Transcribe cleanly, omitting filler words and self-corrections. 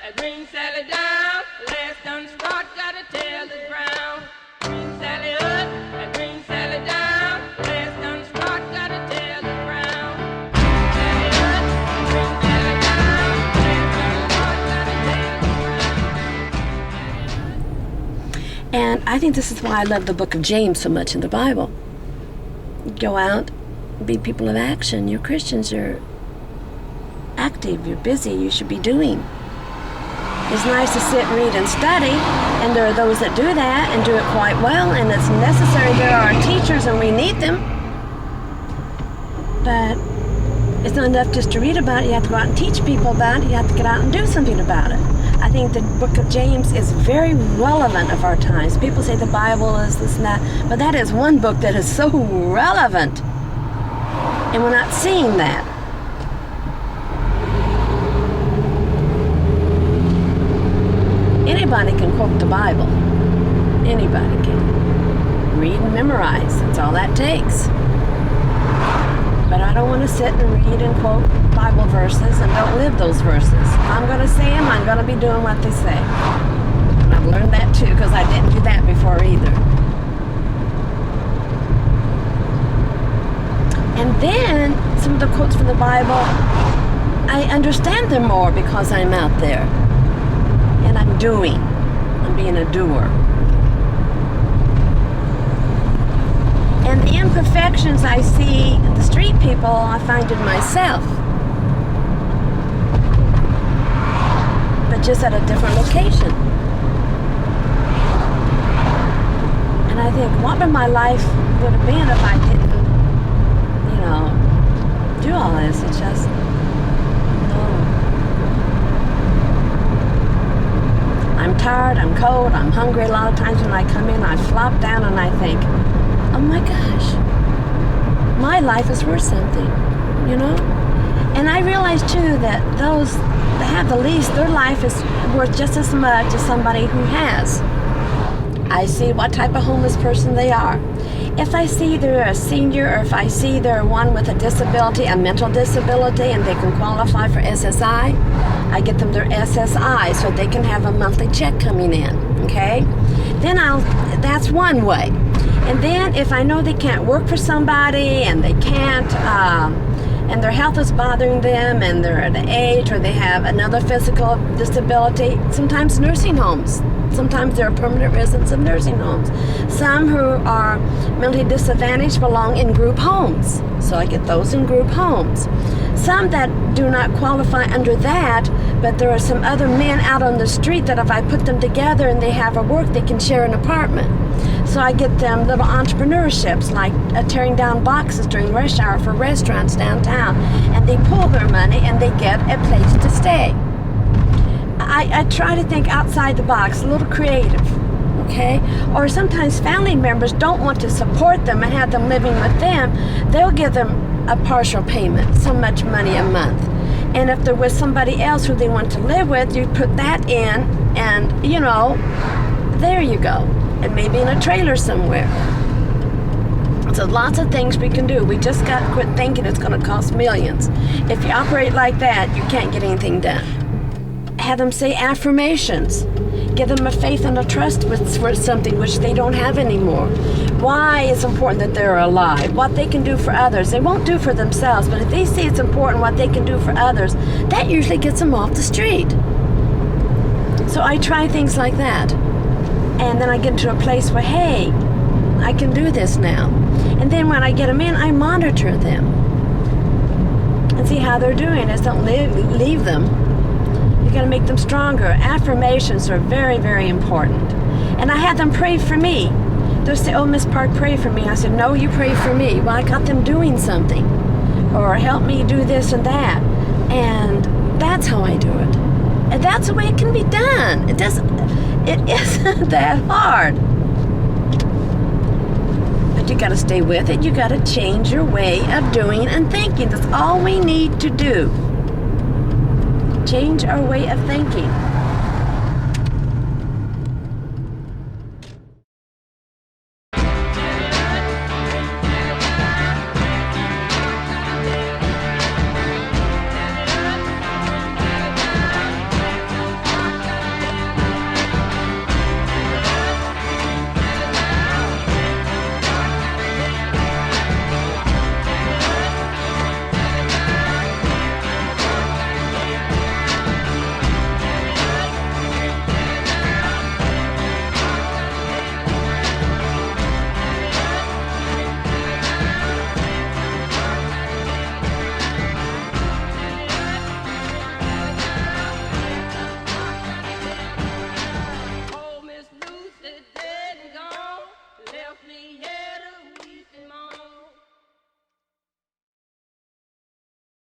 Bring Sally down, last done start, gotta tell the ground. Bring Sally up, bring Sally down, last done start, gotta tell the ground. Sally up, bring Sally down, last done start, gotta tell the ground. And I think this is why I love the book of James so much in the Bible. Go out, be people of action. You're Christians, you're active, you're busy, you should be doing. It's nice to sit, read, and study, and there are those that do that and do it quite well, and it's necessary. There are teachers and we need them, but it's not enough just to read about it. You have to go out and teach people about it. You have to get out and do something about it. I think the book of James is very relevant of our times. People say the Bible is this and that, but that is one book that is so relevant, and we're not seeing that. Anybody can quote the Bible. Anybody can. Read and memorize. That's all that takes. But I don't want to sit and read and quote Bible verses and don't live those verses. If I'm going to say them, I'm going to be doing what they say. And I've learned that too, because I didn't do that before either. And then some of the quotes from the Bible, I understand them more because I'm out there. And I'm doing. I'm being a doer. And the imperfections I see in the street people, I find in myself. But just at a different location. And I think, what would my life would have been if I didn't, do all this? It's just, no. I'm tired, I'm cold, I'm hungry. A lot of times when I come in, I flop down and I think, oh my gosh, my life is worth something, And I realize too that those that have the least, their life is worth just as much as somebody who has. I see what type of homeless person they are. If I see they're a senior, or if I see they're one with a disability, a mental disability, and they can qualify for SSI, I get them their SSI so they can have a monthly check coming in, okay? Then that's one way. And then if I know they can't work for somebody and they can't, and their health is bothering them and they're at an age or they have another physical disability, sometimes nursing homes. Sometimes they're permanent residents of nursing homes. Some who are mentally disadvantaged belong in group homes. So I get those in group homes. Some that do not qualify under that, but there are some other men out on the street that if I put them together and they have a work, they can share an apartment. So I get them little entrepreneurships like tearing down boxes during rush hour for restaurants downtown. And they pull their money and they get a place to stay. I try to think outside the box, a little creative, okay? Or sometimes family members don't want to support them and have them living with them. They'll give them a partial payment, so much money a month. And if they're with somebody else who they want to live with, you put that in and, there you go. And maybe in a trailer somewhere. So lots of things we can do. We just got to quit thinking it's going to cost millions. If you operate like that, you can't get anything done. Have them say affirmations. Give them a faith and a trust for something which they don't have anymore. Why it's important that they're alive. What they can do for others. They won't do for themselves, but if they see it's important what they can do for others, that usually gets them off the street. So I try things like that. And then I get to a place where, hey, I can do this now. And then when I get them in, I monitor them. And see how they're doing. I just don't leave them. You got to make them stronger. Affirmations are very, very important. And I had them pray for me. They'll say, oh, Miss Park, pray for me. I said, no, you pray for me. Well, I got them doing something. Or help me do this and that. And that's how I do it. And that's the way it can be done. It isn't that hard. But you got to stay with it. You got to change your way of doing and thinking. That's all we need to do. Change our way of thinking.